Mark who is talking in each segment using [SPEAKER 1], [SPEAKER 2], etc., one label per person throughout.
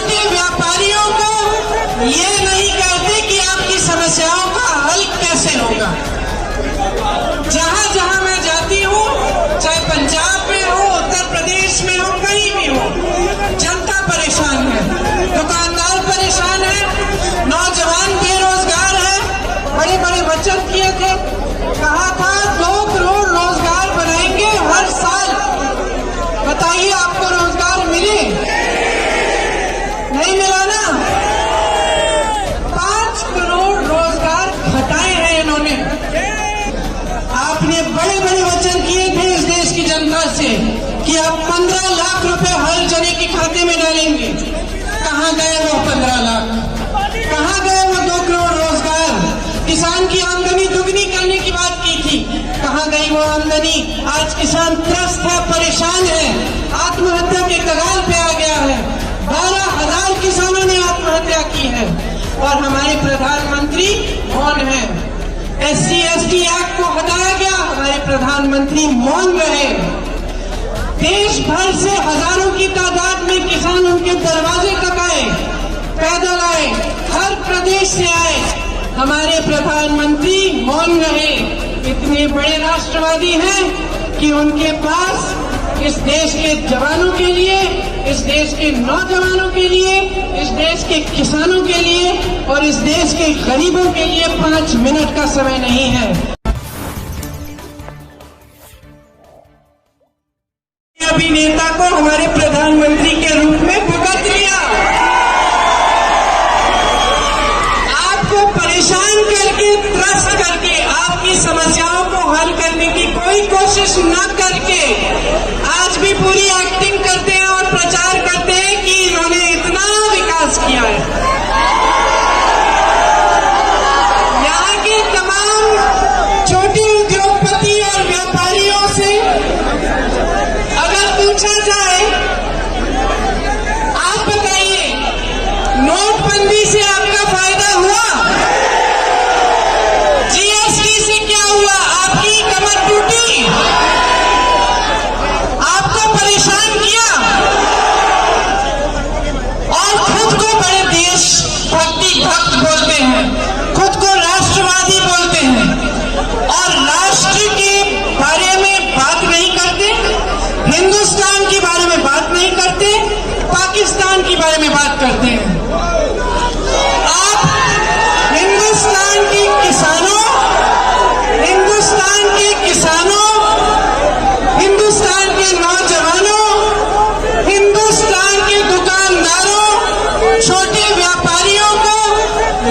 [SPEAKER 1] छोटे व्यापारियों को ये नहीं कहते कि आपकी समस्याओं का हल कैसे होगा। जहां जहां मैं जाती हूँ, चाहे पंजाब में हो, उत्तर प्रदेश में हो, कहीं भी हो, जनता परेशान है, दुकानदार परेशान है, नौजवान बेरोजगार है। बड़े बड़े वचन किए थे, कहा था 2 करोड़ रोजगार बनाएंगे हर साल। बताइए आपको रोजगार मिले? नहीं मिला ना। 5 करोड़ रोजगार घटाए हैं इन्होंने। आपने बड़े बड़े वचन किए थे इस देश की जनता से कि आप 15 लाख रुपए हर जने के खाते में डालेंगे। कहां गए वो 15 लाख? कहां गए वो 2 करोड़ रोजगार? किसान की आमदनी दुगनी करने की बात की थी, कहां गई वो आमदनी? आज किसान त्रस्त है, परेशान है, आत्महत्या के कगार पे आ गया है। 12,000 किसानों ने आत्महत्या की है और हमारे प्रधानमंत्री मौन है। SC/ST एक्ट को हटाया गया, हमारे प्रधानमंत्री मौन रहे। देश भर से हजारों की तादाद में किसान उनके दरवाजे तक आए, पैदल आए, हर प्रदेश से आए, हमारे प्रधानमंत्री मौन रहे। इतने बड़े राष्ट्रवादी हैं कि उनके पास इस देश के जवानों के लिए, इस देश के नौजवानों के लिए, इस देश के किसानों के लिए और इस देश के गरीबों के लिए 5 मिनट का समय नहीं है। अभिनेता को हमारे प्रधानमंत्री के रूप में भुगत लिया। आपको परेशान करके, त्रस्त करके, आपकी समस्याओं को हल करने की कोई कोशिश न करके आज भी पूरी एक्टिंग करते हैं और प्रचार करते हैं कि इन्होंने इतना विकास किया है। यहाँ के तमाम छोटे उद्योगपति और व्यापारियों से अगर पूछा जाए, आप बताइए नोटबंदी से आपका फायदा हुआ? GST से क्या हुआ? आपकी कमर टूटी? आपको परेशान किया? और खुद को बड़े देशभक्ति भक्त बोलते हैं, खुद को राष्ट्रवादी बोलते हैं और राष्ट्र के बारे में बात नहीं करते, हिंदुस्तान के बारे में बात नहीं करते, पाकिस्तान के बारे में बात करते हैं। आप हिंदुस्तान के किसानों, हिंदुस्तान के किसानों, हिंदुस्तान के नौजवानों, हिंदुस्तान के दुकानदारों, छोटे व्यापारियों को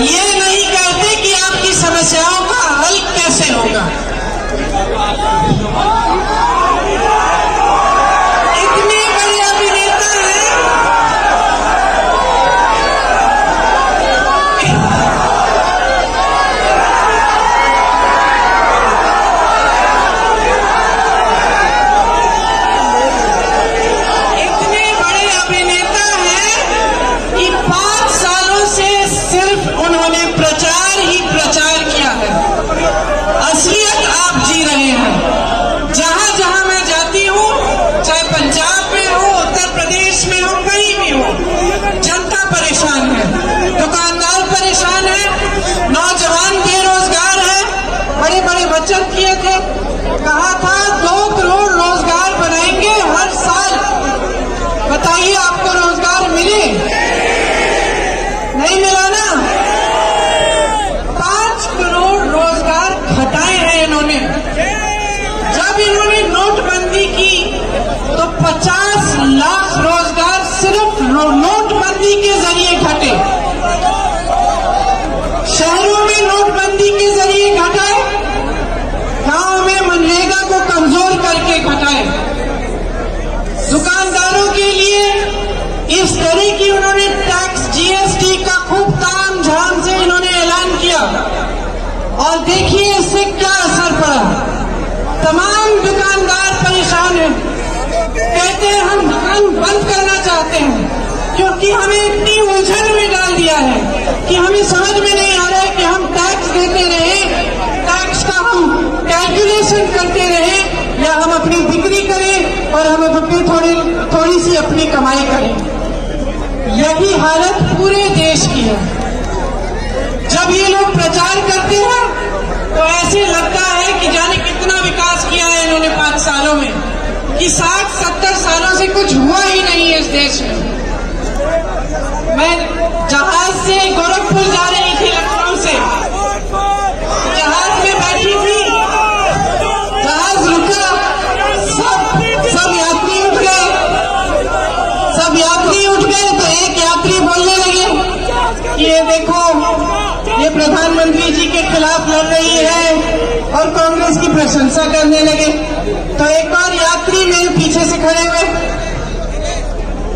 [SPEAKER 1] ये नहीं कहते कि आपकी समस्याओं का हल कैसे होगा। इतने बड़े अभिनेता हैं, इतने बड़े अभिनेता हैं कि 5 सालों से सिर्फ उन्होंने प्रचार ही प्रचार किया है। असलियत आप जी रहे हैं। जहां जहां मैं जाती हूँ, चाहे पंजाब में हो, उत्तर प्रदेश में हो, कहीं भी हो, जनता परेशान है, दुकानदार परेशान है, नौजवान बेरोजगार है। बड़े बड़े वचन किए थे, कहा था 2 करोड़ रोजगार बनाएंगे हर साल। बताइए आपको रोजगार मिले? नहीं मिला ना। 5 करोड़ रोजगार घटाए हैं इन्होंने। जब इन्होंने नोटबंदी की तो 50 लाख रोजगार सिर्फ नोटबंदी के जरिए घटे। शहरों में नोटबंदी के जरिए घटाए, गांव में मनरेगा को कमजोर करके घटाए। दुकानदारों के लिए इस तरह की उन्होंने टैक्स GST का खूब ताम झाम से इन्होंने ऐलान किया और देखिए इससे क्या असर पड़ा। तमाम दुकानदार परेशान हैं, कहते हैं हम दुकान बंद करना चाहते हैं क्योंकि हमें इतनी उलझन में डाल दिया है कि हमें समझ में नहीं आ रहा है कि हम टैक्स देते रहे, टैक्स का हम कैलकुलेशन करते रहे या हम अपनी बिक्री करें और हम अपनी थोड़ी सी अपनी कमाई करें। यही हालत पूरे देश की है। जब ये लोग प्रचार करते हैं तो ऐसे लगता है कि जाने कितना विकास किया है इन्होंने 5 सालों में, कि 60-70 सालों से कुछ हुआ ही नहीं है इस देश में। मैं जहाज से गोरखपुर जा रही थी, लखनऊ से जहाज में बैठी थी, जहाज रुका, सब यात्री उठ गए, तो एक यात्री बोलने लगे कि ये देखो, ये प्रधानमंत्री जी के खिलाफ लड़ रही है, और कांग्रेस की प्रशंसा करने लगे। तो एक और यात्री मेरे पीछे से खड़े हुए,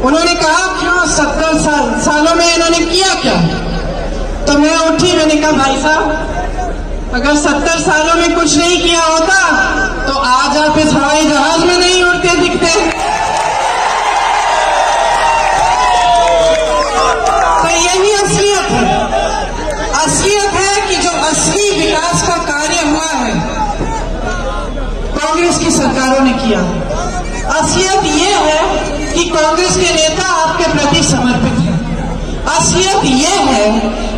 [SPEAKER 1] उन्होंने कहा क्यों 70 सालों में इन्होंने किया क्या? तो मैं उठी, मैंने कहा भाई साहब, अगर 70 सालों में कुछ नहीं किया होता तो आज आप इस हवाई जहाज में नहीं उड़ते दिखते। तो यही असलियत है कि जो असली विकास का कार्य हुआ है कांग्रेस की सरकारों ने किया। असलियत ये है कि कांग्रेस के नेता आपके प्रति समर्पित हैं। असलियत ये है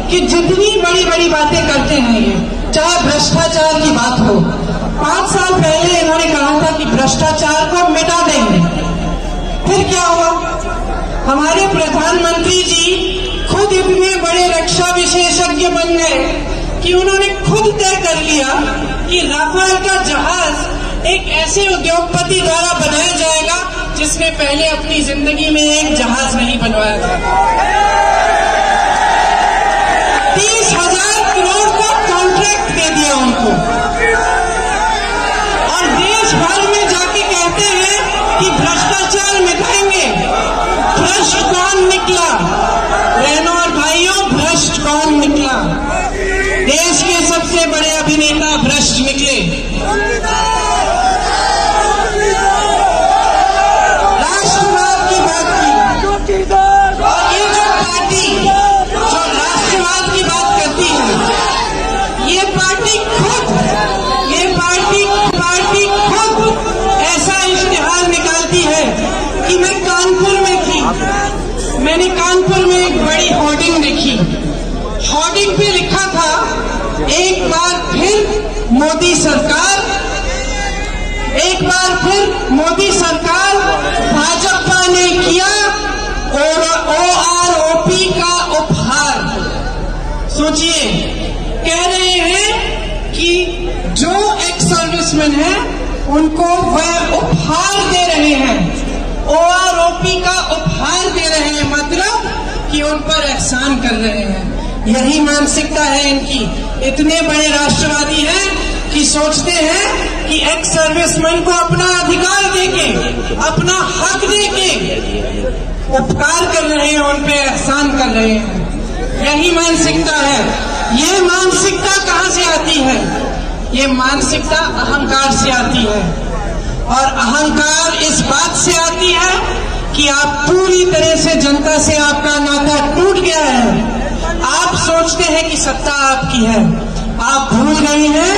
[SPEAKER 1] कि जितनी बड़ी बड़ी बातें करते हैं ये, चाहे भ्रष्टाचार की बात हो, 5 साल पहले इन्होंने कहा था कि भ्रष्टाचार को मिटा देंगे। फिर क्या हुआ? हमारे प्रधानमंत्री जी खुद इतने बड़े रक्षा विशेषज्ञ बन गए कि उन्होंने खुद तय कर लिया कि राफेल का जहाज एक ऐसे उद्योगपति द्वारा बनाया जाएगा जिसने पहले अपनी जिंदगी में एक जहाज नहीं बनवाया था। 30,000 करोड़ का कॉन्ट्रैक्ट दे दिया उनको, और देश भर में जाके कहते हैं कि भ्रष्टाचार मिटाएंगे। भ्रष्ट कौन निकला? बहनों और भाइयों, भ्रष्ट कौन निकला? देश के सबसे बड़े अभिनेता भ्रष्ट निकले। राष्ट्रवाद की बात की, और ये जो पार्टी जो राष्ट्रवाद की बात करती है, ये पार्टी खुद ऐसा इश्तिहार निकालती है कि मैं कानपुर में थी, मैंने कानपुर में एक बड़ी होर्डिंग देखी। होर्डिंग पे लिखा था, एक बार फिर मोदी सरकार, भाजपा ने किया OROP का उपहार। सोचिए, कह रहे हैं कि जो एक्स सर्विसमैन है उनको वह उपहार दे रहे हैं, OROP का उपहार दे रहे हैं, मतलब कि उन पर एहसान कर रहे हैं। यही मानसिकता है इनकी। इतने बड़े राष्ट्रवादी हैं कि सोचते हैं कि एक्स सर्विसमैन को अपना अधिकार देके, अपना हक देके उपकार कर रहे हैं, उन पे एहसान कर रहे हैं। यही मानसिकता है। ये मानसिकता कहां से आती है? ये मानसिकता अहंकार से आती है, और अहंकार इस बात से आती है कि आप पूरी तरह से जनता से आपका नाता टूट गया है। आप सोचते हैं कि सत्ता आपकी है, आप भूल गए हैं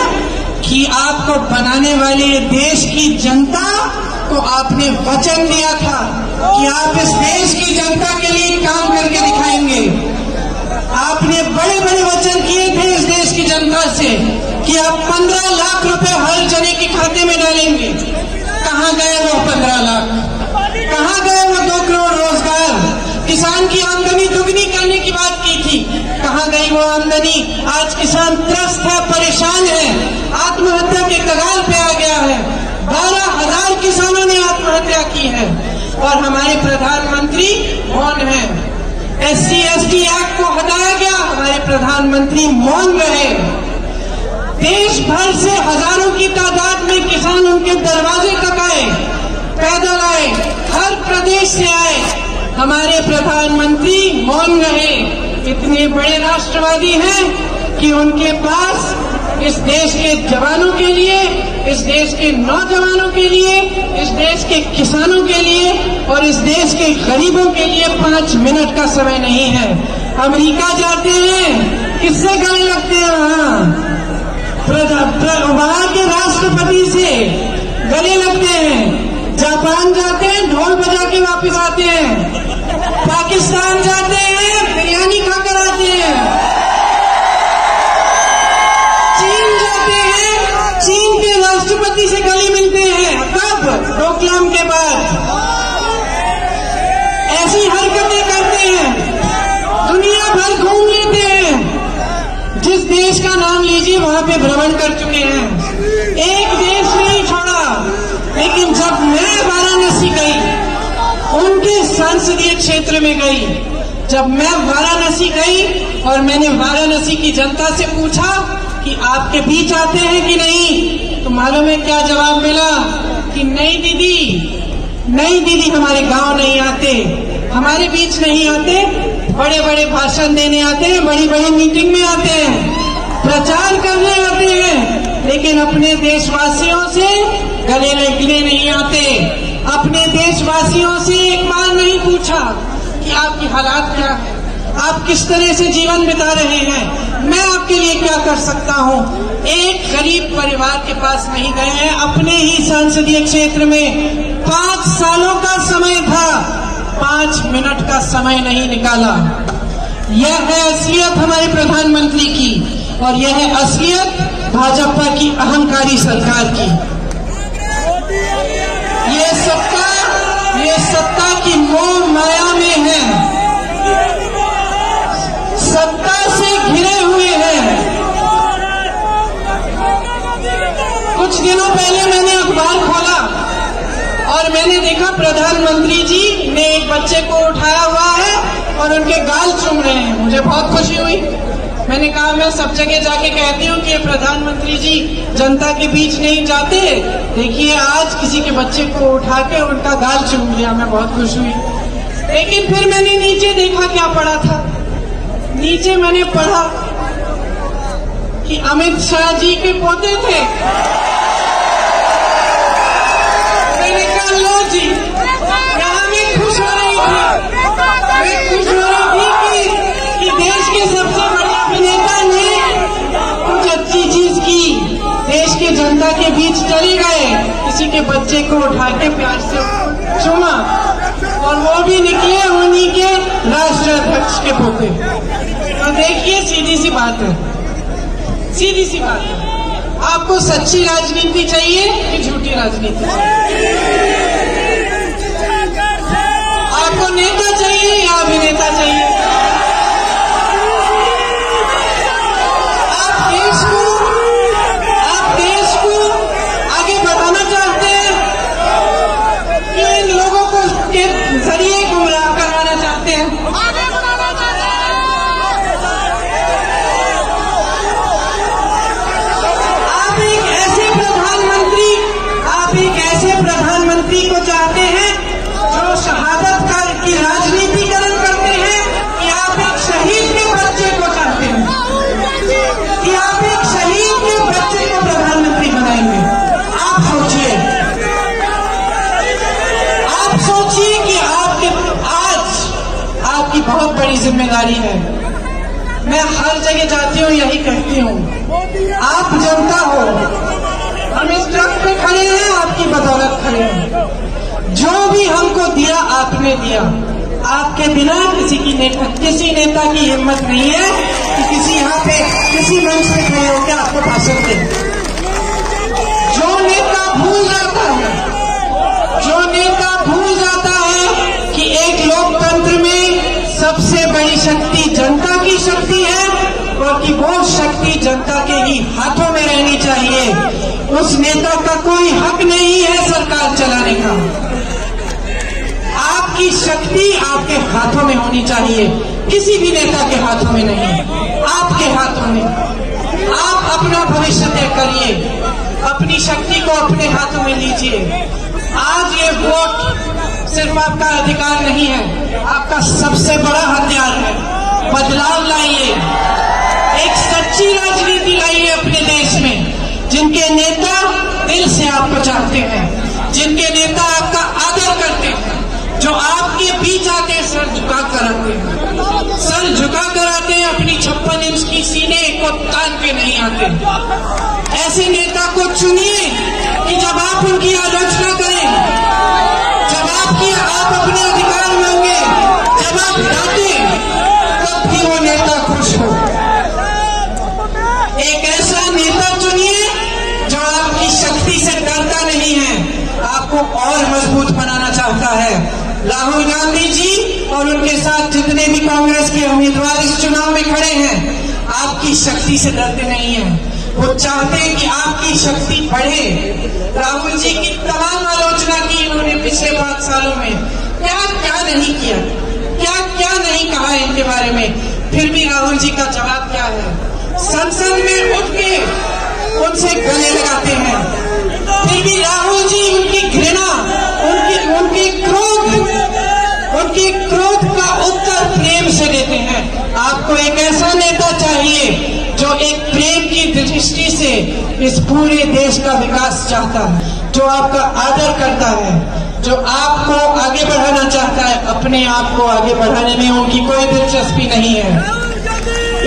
[SPEAKER 1] कि आपको बनाने वाले देश की जनता को आपने वचन दिया था कि आप इस देश की जनता के लिए काम करके दिखाएंगे। आपने बड़े बड़े वचन किए थे इस देश की जनता से कि आप 15 लाख रुपए हर जने के खाते में डालेंगे। कहां गए वो 15 लाख? कहां गए वो 2 करोड़ रोजगार? किसान की आमदनी दुगनी करने की बात की थी, कहां गई वो आमदनी? आज किसान त्रस्त है, परेशान है, आत्महत्या के कगार पे आ गया है। 12,000 किसानों ने आत्महत्या की है, और हमारे प्रधानमंत्री मौन हैं। SC/ST एक्ट को हटाया गया, हमारे प्रधानमंत्री मौन रहे। देश भर से हजारों की तादाद में किसान उनके दरवाजे तक आए, पैदल आए, हर प्रदेश से आए, हमारे प्रधानमंत्री मौन रहे। इतने बड़े राष्ट्रवादी हैं कि उनके पास इस देश के जवानों के लिए, इस देश के नौजवानों के लिए, इस देश के किसानों के लिए और इस देश के गरीबों के लिए 5 मिनट का समय नहीं है। अमेरिका जाते हैं, किससे गले लगते हैं? वहां के राष्ट्रपति से गले लगते हैं। जापान जाते हैं, ढोल बजा के वापस आते हैं। पाकिस्तान जाते भ्रमण कर चुके हैं, एक देश नहीं छोड़ा। लेकिन जब मैं वाराणसी गई, उनके संसदीय क्षेत्र में गई, जब मैं वाराणसी गई और मैंने वाराणसी की जनता से पूछा कि आपके बीच आते हैं कि नहीं, तो मालूम है क्या जवाब मिला कि नहीं दीदी हमारे गांव नहीं आते, हमारे बीच नहीं आते, बड़े बड़े भाषण देने आते हैं, बड़ी बड़ी मीटिंग में आते हैं, प्रचार करने आते हैं, लेकिन अपने देशवासियों से गले लगने नहीं आते। अपने देशवासियों से एक बार नहीं पूछा कि आपकी हालात क्या है, आप किस तरह से जीवन बिता रहे हैं, मैं आपके लिए क्या कर सकता हूं। एक गरीब परिवार के पास नहीं गए हैं। अपने ही संसदीय क्षेत्र में 5 सालों का समय था, 5 मिनट का समय नहीं निकाला। यह है असलियत हमारे प्रधानमंत्री की, और यह है असलियत भाजपा की अहंकारी सरकार की। ये सत्ता की मोह माया में है, सत्ता से घिरे हुए हैं। कुछ दिनों पहले मैंने अखबार खोला और मैंने देखा प्रधानमंत्री जी ने एक बच्चे को उठाया हुआ है और उनके गाल चूम रहे हैं। मुझे बहुत खुशी हुई। मैंने कहा मैं सब जगह जाके कहती हूँ कि प्रधानमंत्री जी जनता के बीच नहीं जाते, देखिए आज किसी के बच्चे को उठा के उनका गाल चूम लिया। मैं बहुत खुश हुई। लेकिन फिर मैंने नीचे देखा क्या पढ़ा था। नीचे मैंने पढ़ा कि अमित शाह जी के पोते थे। मैंने कहा लो जी, यहाँ मैं खुश हो रही थी, मैं खुश हो रही थी कि देश के सबसे बड़े अभिनेता ने कुछ अच्छी चीज की, देश के जनता के बीच चले गए, किसी के बच्चे को उठा के प्यार से चूमा, और वो भी निकले उन्हीं के राष्ट्राध्यक्ष के पोते। तो देखिए सीधी सी बात है, सीधी सी बात है, आपको सच्ची राजनीति चाहिए कि झूठी राजनीति चाहिए? आपको नेता चाहिए या अभिनेता चाहिए? आप देश को आगे बढ़ाना चाहते हैं कि इन लोगों को के जरिए गुमराह करवाना चाहते हैं? प्रधानमंत्री को चाहते हैं जो शहादत की राजनीतिकरण करते हैं, कि आप एक शहीद के बच्चे को चाहते हैं, कि आप एक शहीद के बच्चे को प्रधानमंत्री बनाएंगे? आप सोचिए कि आज आपकी बहुत बड़ी जिम्मेदारी है। मैं हर जगह जाती हूँ यही कहती हूँ, आप जनता हो, हम इस ट्रक पे खड़े हैं, आपकी बदौलत खड़े हैं। जो भी हमको दिया आपने दिया, आपके बिना किसी नेता की हिम्मत नहीं है कि किसी यहाँ पे किसी मंच पे खड़े होकर आपको भाषण दे। जो नेता भूल जाता है कि एक लोकतंत्र में सबसे बड़ी शक्ति जनता की शक्ति है और कि वो शक्ति जनता के ही हाथों में रहनी चाहिए, उस नेता का कोई हक नहीं है सरकार चलाने का। आपकी शक्ति आपके हाथों में होनी चाहिए, किसी भी नेता के हाथों में नहीं, आपके हाथों में। आप अपना भविष्य तय करिए, अपनी शक्ति को अपने हाथों में लीजिए। आज ये वोट सिर्फ आपका अधिकार नहीं है, आपका सबसे बड़ा हथियार है। बदलाव लाइए, एक सच्ची राजनीति लाइए अपने देश में, जिनके नेता दिल से आपको चाहते हैं, जिनके नेता आपका आदर करते हैं, जो आपके बीच आके सर झुका कर आते हैं, सर झुका कर आते हैं, अपनी 56 इंच की सीने को तान के नहीं आते। ऐसे नेता को चुनिए कि जब आप उनकी आलोचना करें, जब आप अपने अधिकार मांगे, जब आप डांटें, तब भी वो नेता खुश हो। एक ऐसा नेता चुनिए जो आपकी शक्ति से डरता नहीं है, आपको और मजबूत बनाना चाहता है। राहुल गांधी जी और उनके साथ जितने भी कांग्रेस के उम्मीदवार इस चुनाव में खड़े हैं, आपकी शक्ति से डरते नहीं हैं, वो चाहते हैं कि आपकी शक्ति बढ़े। राहुल जी की तमाम आलोचना की इन्होंने पिछले 5 सालों में, क्या क्या नहीं किया, क्या क्या नहीं कहा इनके बारे में, फिर भी राहुल जी का जवाब क्या है? संसद में उठ के उनसे गले लगाते हैं, फिर भी राहुल जी उनकी घृणा, उनके क्रोध का उत्तर प्रेम से देते हैं। आपको एक ऐसा नेता चाहिए जो एक प्रेम की दृष्टि से इस पूरे देश का विकास चाहता है, जो आपका आदर करता है, जो आपको आगे बढ़ाना चाहता है। अपने आप को आगे बढ़ाने में उनकी कोई दिलचस्पी नहीं है।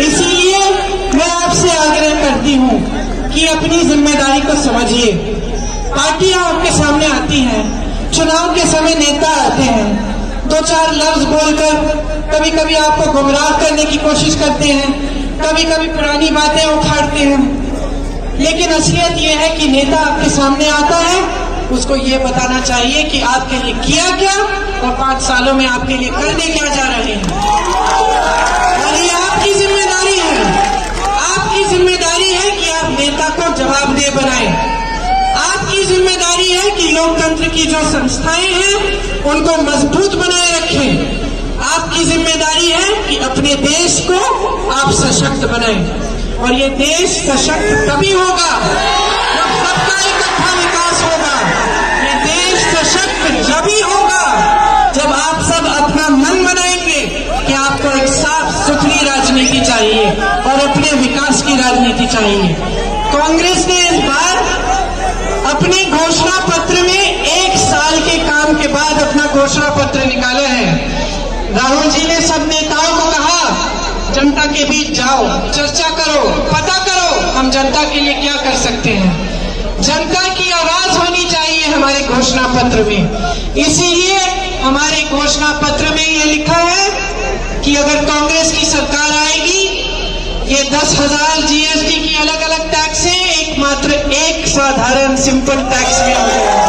[SPEAKER 1] इसीलिए मैं आपसे आग्रह करती हूँ कि अपनी जिम्मेदारी को समझिए। पार्टियां आपके सामने आती हैं, चुनाव के समय नेता आते हैं, 2-4 लफ्ज बोलकर कभी कभी आपको गुमराह करने की कोशिश करते हैं, कभी कभी पुरानी बातें उखाड़ते हैं। लेकिन असलियत यह है कि नेता आपके सामने आता है, उसको ये बताना चाहिए कि आपके लिए किया क्या और 5 सालों में आपके लिए करने क्या जा रहे हैं। और ये आपकी जिम्मेदारी है, आपकी जिम्मेदारी है कि आप नेता को जवाबदेह बनाएं। आपकी जिम्मेदारी है कि लोकतंत्र की जो संस्थाएं हैं उनको मजबूत बनाए रखें। आपकी जिम्मेदारी है कि अपने देश को आप सशक्त बनाएं। और ये देश सशक्त तभी होगा जब सबका इकट्ठा विकास होगा। ये देश सशक्त जभी होगा जब आप सब अपना मन बनाएंगे कि आपको एक साफ सुथरी राजनीति चाहिए और अपने विकास की राजनीति चाहिए। कांग्रेस ने इस बार अपने घोषणा पत्र में 1 साल के काम के बाद अपना घोषणा पत्र निकाला है। राहुल जी ने सब नेताओं को कहा, जनता के बीच जाओ, चर्चा करो, पता करो हम जनता के लिए क्या कर सकते हैं। जनता की आवाज होनी चाहिए हमारे घोषणा पत्र में। इसीलिए हमारे घोषणा पत्र में ये लिखा है कि अगर कांग्रेस की सरकार आएगी, ये 10,000 जीएसटी की अलग अलग टैक्स है, एकमात्र एक साधारण सिंपल टैक्स में हो जाएगा।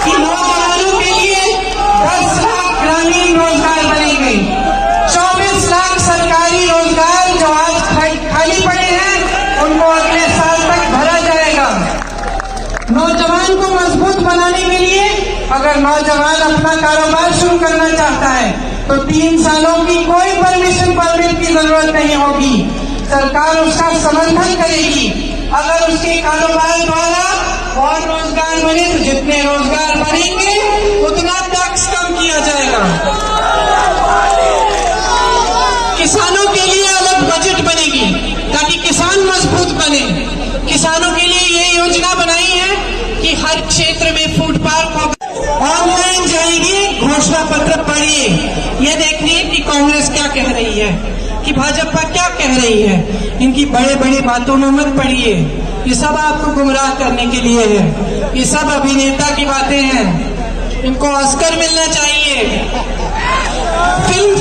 [SPEAKER 1] कि नौजवानों के लिए 10 लाख ग्रामीण रोजगार बनेंगे, 24 लाख सरकारी रोजगार जो आज खाली पड़े हैं उनको अगले साल तक भरा जाएगा। नौजवान को मजबूत बनाने के लिए अगर नौजवान अपना कारोबार शुरू करना चाहता है तो 3 सालों की कोई परमिट की जरूरत नहीं होगी। सरकार उसका समर्थन करेगी। अगर उसके कारोबार द्वारा और रोजगार बने तो जितने रोजगार बनेंगे उतना टैक्स कम किया जाएगा। किसानों के लिए अलग बजट बनेगी ताकि किसान मजबूत बने। किसानों के लिए ये योजना बनाई है कि हर क्षेत्र में फूड पार्क होगा। ऑनलाइन जाइए, घोषणा पत्र पढ़िए, ये देखिए कि कांग्रेस क्या कह रही है, कि भाजपा क्या कह रही है। इनकी बड़े बड़े बातों में मत पड़िए, ये सब आपको गुमराह करने के लिए है। ये सब अभिनेता की बातें हैं, इनको ऑस्कर मिलना चाहिए। फिल्म